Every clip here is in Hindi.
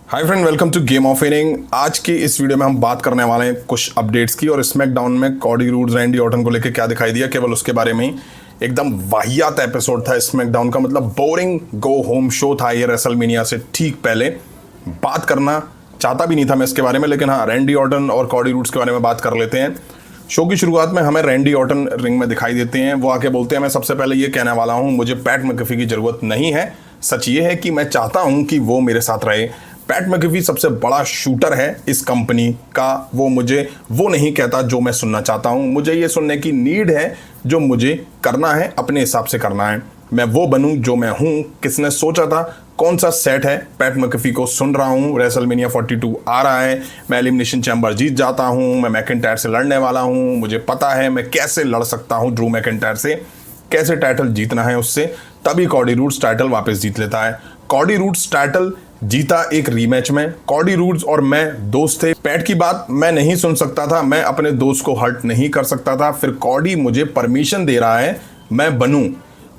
Hi friend, welcome to game of inning. आज की इस वीडियो में हम बात करने वाले हैं कुछ अपडेट्स की और स्मैकडाउन में कॉडी रूड्स रैंडी ऑर्टन को लेकर क्या दिखाई दिया, केवल उसके बारे में ही। एकदम वाहियात एपिसोड था स्मैकडाउन का, मतलब बोरिंग गो होम शो था ये रेसलमेनिया से ठीक पहले। बात करना चाहता भी नहीं था मैं इसके बारे में, लेकिन हाँ, रैंडी ऑर्टन और कॉडी रूड्स के बारे में बात कर लेते हैं। शो की शुरुआत में हमें रैंडी ऑर्टन रिंग में दिखाई देते हैं। वो आके बोलते हैं, मैं सबसे पहले ये कहने वाला हूँ, मुझे पैट मैकेफी की ज़रूरत नहीं है। सच ये है कि मैं चाहता हूँ कि वो मेरे साथ रहे। पैट मैकेफी सबसे बड़ा शूटर है इस कंपनी का। वो मुझे वो नहीं कहता जो मैं सुनना चाहता हूँ। मुझे ये सुनने की नीड है, जो मुझे करना है अपने हिसाब से करना है। मैं वो बनूं जो मैं हूँ। किसने सोचा था, कौन सा सेट है। पैट मैकेफी को सुन रहा हूँ। रेसलमेनिया 42 आ रहा है, मैं एलिमिनेशन चैम्बर जीत जाता हूँ। मैं मैकिंटायर से लड़ने वाला हूँ। मुझे पता है मैं कैसे लड़ सकता हूँ ड्रू मैकिंटायर से, कैसे टाइटल जीतना है उससे। तभी कॉडी रूड्स टाइटल वापस जीत लेता है। कॉडी रूड्स टाइटल जीता एक रीमैच में। कॉडी रूड्स और मैं दोस्त थे। पैट की बात मैं नहीं सुन सकता था, मैं अपने दोस्त को हर्ट नहीं कर सकता था। फिर कॉडी मुझे परमिशन दे रहा है मैं बनूं।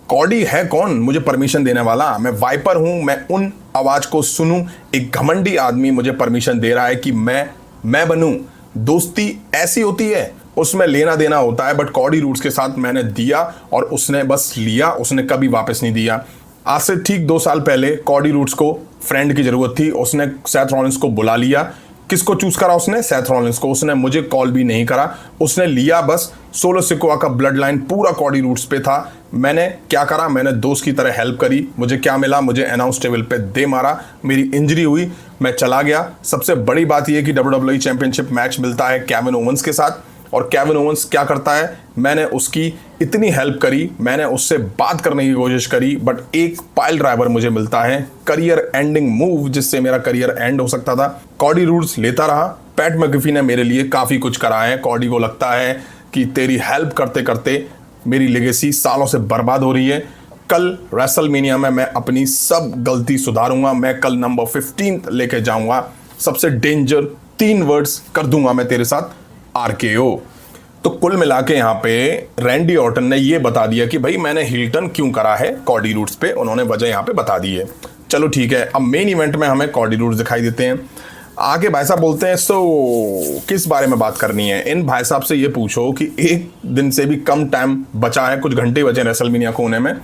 कॉडी है कौन मुझे परमिशन देने वाला? मैं वाइपर हूं, मैं उन आवाज को सुनूं। एक घमंडी आदमी मुझे परमिशन दे रहा है कि मैं बनूं। दोस्ती ऐसी होती है, उसमें लेना देना होता है। बट कॉडी रूड्स के साथ मैंने दिया और उसने बस लिया, उसने कभी वापस नहीं दिया। आज से ठीक 2 साल पहले कॉडी रूड्स को फ्रेंड की जरूरत थी, उसने सेथ रॉलिंस को बुला लिया। किसको चूज करा उसने? सेथ रॉलिंस को। उसने मुझे कॉल भी नहीं करा, उसने लिया बस। सोलो सिकोआ का ब्लड लाइन पूरा कॉडी रूड्स पे था। मैंने क्या करा? मैंने दोस्त की तरह हेल्प करी। मुझे क्या मिला? मुझे अनाउंस टेबल पे दे मारा। मेरी इंजरी हुई, मैं चला गया। सबसे बड़ी बात यह कि WWE चैंपियनशिप मैच मिलता है केविन ओवेंस के साथ। और केविन ओवेंस क्या करता है? मैंने उसकी इतनी हेल्प करी, मैंने उससे बात करने की कोशिश करी, बट एक पाइल ड्राइवर मुझे मिलता है, करियर एंडिंग मूव, जिससे मेरा करियर एंड हो सकता था। कॉडी रूड्स लेता रहा। पैट मैकेफी ने मेरे लिए काफ़ी कुछ करा है। कॉडी को लगता है कि तेरी हेल्प करते करते मेरी लेगेसी सालों से बर्बाद हो रही है। कल रेसलमेनिया में मैं अपनी सब गलती सुधारूंगा। मैं कल नंबर 15 लेके जाऊंगा। सबसे डेंजर 3 वर्ड्स कर दूंगा मैं तेरे साथ, RKO। तो कुल मिला के यहाँ पे रैंडी ऑर्टन ने ये बता दिया कि भाई मैंने हील टर्न क्यों करा है कॉडी रूड्स पे। उन्होंने वजह यहाँ पे बता दी है। चलो ठीक है, अब मेन इवेंट में हमें कॉडी रूड्स दिखाई देते हैं। आगे भाई साहब बोलते हैं, सो किस बारे में बात करनी है? इन भाई साहब से ये पूछो कि एक दिन से भी कम टाइम बचा है, कुछ घंटे बचे रेसलमेनिया को होने में,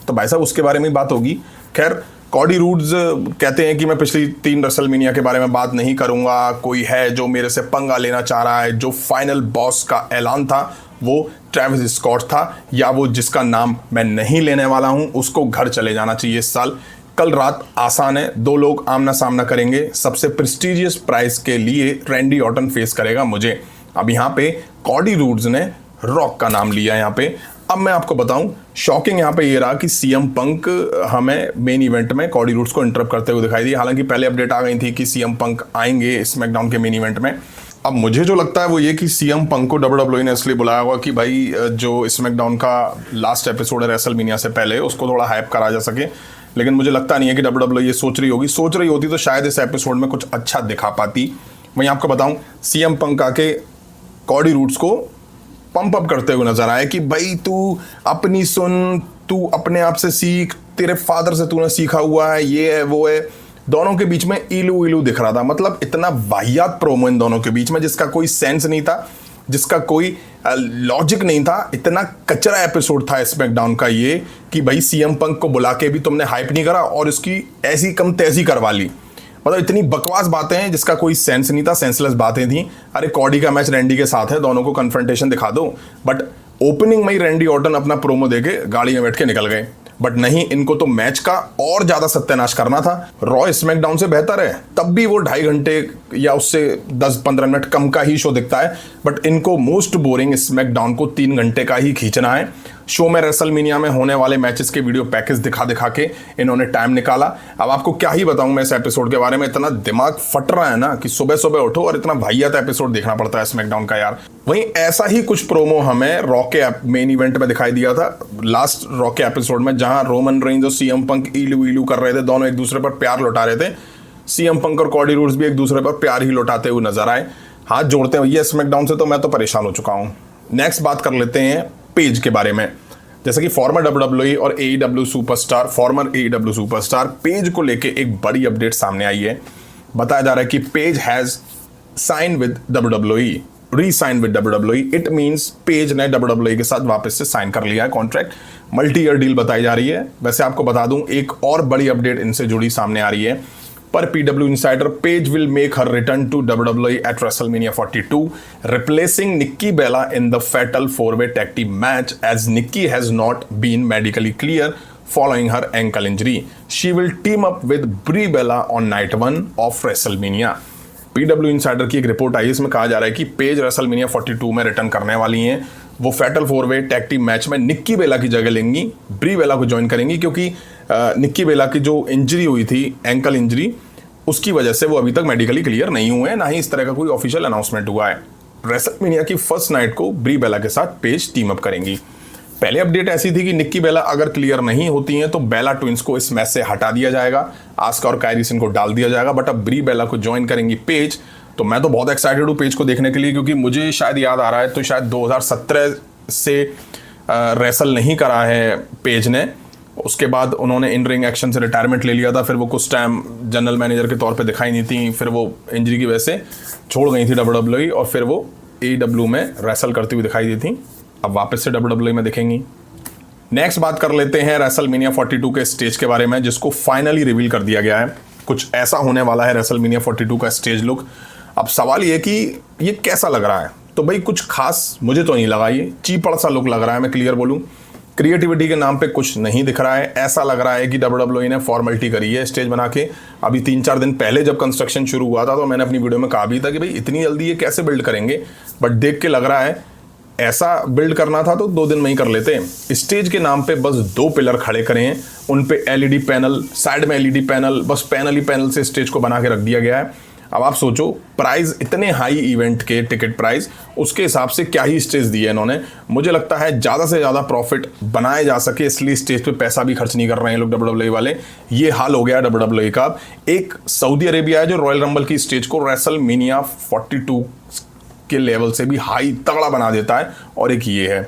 तो भाई साहब उसके बारे में बात होगी। खैर, कॉडी रूड्स कहते हैं कि मैं पिछली 3 रेसलमेनिया के बारे में बात नहीं करूंगा। कोई है जो मेरे से पंगा लेना चाह रहा है। जो फाइनल बॉस का ऐलान था वो ट्रेविस स्कॉट था, या वो जिसका नाम मैं नहीं लेने वाला हूं, उसको घर चले जाना चाहिए इस साल। कल रात आसान है, 2 लोग आमना सामना करेंगे। सबसे प्रेस्टिजियस प्राइस के लिए रैंडी ऑर्टन फेस करेगा मुझे। अब यहाँ पे कॉडी रूड्स ने रॉक का नाम लिया यहाँ पे। अब मैं आपको बताऊं, शॉकिंग यहाँ पे ये रहा कि CM पंक हमें मेन इवेंट में कॉडी रूड्स को इंटरप्ट करते हुए दिखाई दिया। हालांकि पहले अपडेट आ गई थी कि CM पंक आएंगे स्मैकडाउन के मेन इवेंट में। अब मुझे जो लगता है वो ये कि CM पंक को WWE ने इसलिए बुलाया हुआ कि भाई जो स्मैकडाउन का लास्ट एपिसोड है रेसलमेनिया से पहले, उसको थोड़ा हाइप करा जा सके। लेकिन मुझे लगता नहीं है कि WWE ये सोच रही होगी। सोच रही होती तो शायद इस एपिसोड में कुछ अच्छा दिखा पाती। वहीं आपको बताऊं, CM पंक आके कॉडी रूड्स को पंप अप करते हुए नजर आए कि भाई तू अपनी सुन, तू अपने आप से सीख, तेरे फादर से तूने सीखा हुआ है, ये है वो है। दोनों के बीच में इलू इलू दिख रहा था। मतलब इतना वाहियात प्रोमो इन दोनों के बीच में, जिसका कोई सेंस नहीं था, जिसका कोई लॉजिक नहीं था। इतना कचरा एपिसोड था स्मैकडाउन का ये कि भाई CM पंक को बुला के भी तुमने हाइप नहीं करा और इसकी ऐसी कम तेजी करवा ली। मतलब इतनी बकवास बातें हैं जिसका कोई सेंस नहीं था, सेंसलेस बातें थी। अरे कॉडी का मैच रैंडी के साथ है, दोनों को कन्फ्रंटेशन दिखा दो। बट ओपनिंग में ही रैंडी ऑर्टन अपना प्रोमो देके गाड़ी में बैठ के निकल गए। बट नहीं, इनको तो मैच का और ज्यादा सत्यानाश करना था। रॉ स्मैकडाउन से बेहतर है, तब भी वो 2.5 घंटे या उससे 10-15 मिनट कम का ही शो दिखता है। बट इनको मोस्ट बोरिंग स्मैकडाउन को 3 घंटे का ही खींचना है। शो में रेसलमेनिया में होने वाले मैचेस के वीडियो पैकेज दिखा दिखा के इन्होंने टाइम निकाला। अब आपको क्या ही बताऊं मैं इस एपिसोड के बारे में। इतना दिमाग फट रहा है ना कि सुबह सुबह उठो और इतना वाहियात एपिसोड देखना पड़ता है स्मैकडाउन का यार। वहीं ऐसा ही कुछ प्रोमो हमें रॉ के मेन इवेंट में दिखाई दिया था, लास्ट रॉ के एपिसोड में, जहां रोमन रेंज और CM पंक इलू इलू कर रहे थे। दोनों एक दूसरे पर प्यार लौटा रहे थे। CM पंक और कॉडी रूड्स भी एक दूसरे पर प्यार ही लौटाते हुए नजर आए। हाथ जोड़ते हैं भैया स्मैकडाउन से, तो मैं तो परेशान हो चुका हूं। नेक्स्ट बात कर लेते हैं पेज के बारे में। जैसे कि फॉर्मर WWE और AEW सुपरस्टार पेज को लेके एक बड़ी अपडेट सामने आई है। बताया जा रहा है कि Paige has sign with WWE, re-sign with WWE। It means Paige ने WWE के साथ वापस से साइन कर लिया है कॉन्ट्रैक्ट। मल्टी ईयर डील बताई जा रही है। वैसे आपको बता दूं एक और बड़ी अपडेट इनसे जुड़ी सामने आ रही है। पर PW Insider, Paige will make her return to WWE at WrestleMania 42, replacing Nikki Bella in the fatal four-way tag team match, as Nikki has not been medically clear following her ankle injury. She will team up with Brie Bella on night 1 of WrestleMania. PW Insider की एक रिपोर्ट आई, इसमें कहा जा रहा है कि पेज WrestleMania 42 में रिटर्न करने वाली हैं। वो फैटल फोर-वे टैग टीम मैच में निक्की बेला की जगह लेंगी, ब्री बेला को ज्वाइन करेंगी, क्योंकि निक्की बेला की जो इंजरी हुई थी, एंकल इंजरी, उसकी वजह से वो अभी तक मेडिकली क्लियर नहीं हुए हैं, ना ही इस तरह का कोई ऑफिशियल अनाउंसमेंट हुआ है। रेसलमेनिया की फर्स्ट नाइट को ब्री बेला के साथ पेज टीम अप करेंगी। पहले अपडेट ऐसी थी कि निक्की बेला अगर क्लियर नहीं होती हैं तो बेला ट्विंस को इस मैच से हटा दिया जाएगा, आस्का और कायरी सिन को डाल दिया जाएगा, बट अब ब्री बेला को ज्वाइन करेंगी पेज। तो मैं तो बहुत एक्साइटेड हूँ पेज को देखने के लिए, क्योंकि मुझे शायद याद आ रहा है तो शायद 2017 से रेसल नहीं करा है पेज ने। उसके बाद उन्होंने इन रिंग एक्शन से रिटायरमेंट ले लिया था, फिर वो कुछ टाइम जनरल मैनेजर के तौर पे दिखाई नहीं थी, फिर वो इंजरी की वजह से छोड़ गई थी WWE, और फिर वो AEW में रेसल करती हुई दिखाई दी थी। अब वापस से WWE में दिखेंगी। नेक्स्ट बात कर लेते हैं रेसलमेनिया 42 के स्टेज के बारे में, जिसको फाइनली रिवील कर दिया गया है। कुछ ऐसा होने वाला है रेसलमेनिया 42 का स्टेज लुक। अब सवाल ये कि ये कैसा लग रहा है, तो भाई कुछ खास मुझे तो नहीं लगा, ये चीपड़ सा लुक लग रहा है, मैं क्लियर बोलूँ। क्रिएटिविटी के नाम पे कुछ नहीं दिख रहा है। ऐसा लग रहा है कि WWE ने फॉर्मेलिटी करी है स्टेज बना के। अभी 3-4 दिन पहले जब कंस्ट्रक्शन शुरू हुआ था तो मैंने अपनी वीडियो में कहा भी था कि भाई इतनी जल्दी ये कैसे बिल्ड करेंगे, बट देख के लग रहा है ऐसा बिल्ड करना था तो 2 दिन में ही कर लेते। स्टेज के नाम पे बस 2 पिलर खड़े करे हैं, उन पे LED पैनल, साइड में LED पैनल, बस पैनल ही पैनल से स्टेज को बना के रख दिया गया है। अब आप सोचो, प्राइस इतने हाई इवेंट के टिकट प्राइस, उसके हिसाब से क्या ही स्टेज दिए इन्होंने। मुझे लगता है ज़्यादा से ज़्यादा प्रॉफिट बनाया जा सके, इसलिए स्टेज पे पैसा भी खर्च नहीं कर रहे हैं लोग WWE वाले। ये हाल हो गया WWE का। एक सऊदी अरेबिया है जो रॉयल रंबल की स्टेज को रेसलमेनिया 42 के लेवल से भी हाई तगड़ा बना देता है, और एक ये है।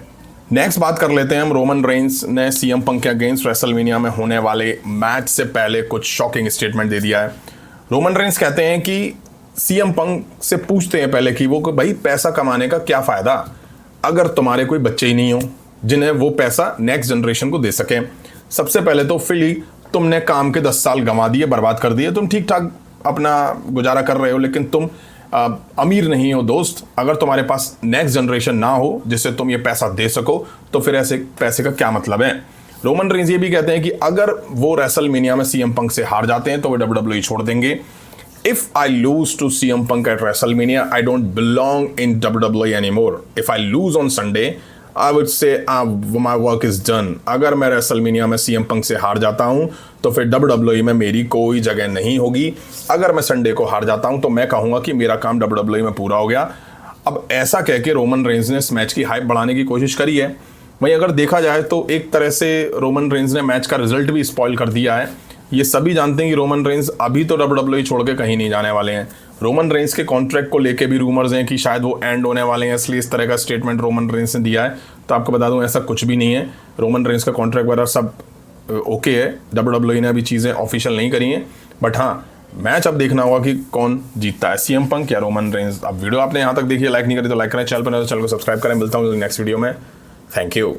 नेक्स्ट बात कर लेते हैं हम। रोमन रेंस ने CM पंक के अगेंस्ट रेसलमेनिया में होने वाले मैच से पहले कुछ शॉकिंग स्टेटमेंट दे दिया है। रोमन रेंस कहते हैं कि CM पंक से पूछते हैं पहले कि वो भाई पैसा कमाने का क्या फ़ायदा अगर तुम्हारे कोई बच्चे ही नहीं हो जिन्हें वो पैसा नेक्स्ट जनरेशन को दे सकें। सबसे पहले तो फिली, तुमने काम के 10 साल गंवा दिए, बर्बाद कर दिए। तुम ठीक ठाक अपना गुजारा कर रहे हो, लेकिन तुम अमीर नहीं हो दोस्त। अगर तुम्हारे पास नेक्स्ट जनरेशन ना हो जिससे तुम ये पैसा दे सको, तो फिर ऐसे पैसे का क्या मतलब है। रोमन रेंस ये भी कहते हैं कि अगर वो रेसलमेनिया में CM पंक से हार जाते हैं तो वो WWE छोड़ देंगे। If I lose to CM Punk at WrestleMania, I don't belong in WWE anymore. If I lose on Sunday, I would say my work is done. अगर मैं रेसलमेनिया में CM Punk से हार जाता हूँ तो फिर WWE में मेरी कोई जगह नहीं होगी। अगर मैं संडे को हार जाता हूँ तो मैं कहूँगा कि मेरा काम WWE में पूरा हो गया। अब ऐसा कह के रोमन रेंस ने इस मैच की हाइप बढ़ाने की कोशिश करी है। वहीं अगर देखा जाए तो एक तरह से रोमन रेंस ने मैच का रिजल्ट भी स्पॉइल कर दिया है। ये सभी जानते हैं कि रोमन रेंस अभी तो WWE छोड़ के कहीं नहीं जाने वाले हैं। रोमन रेंस के कॉन्ट्रैक्ट को लेके भी रूमर्स हैं कि शायद वो एंड होने वाले हैं, इसलिए इस तरह का स्टेटमेंट रोमन रेंस ने दिया है। तो आपको बता दूं ऐसा कुछ भी नहीं है। रोमन रेंस का कॉन्ट्रैक्ट वगैरह सब ओके है। WWE ने अभी चीज़ें ऑफिशियल नहीं करी हैं, बट हाँ, मैच अब देखना होगा कि कौन जीतता है, CM पंक या रोमन रेंस। अब वीडियो आपने यहाँ तक देखी, लाइक नहीं करी तो लाइक करें, चैनल पर चैनल को सब्सक्राइब करें। मिलता हूँ नेक्स्ट वीडियो में। Thank you.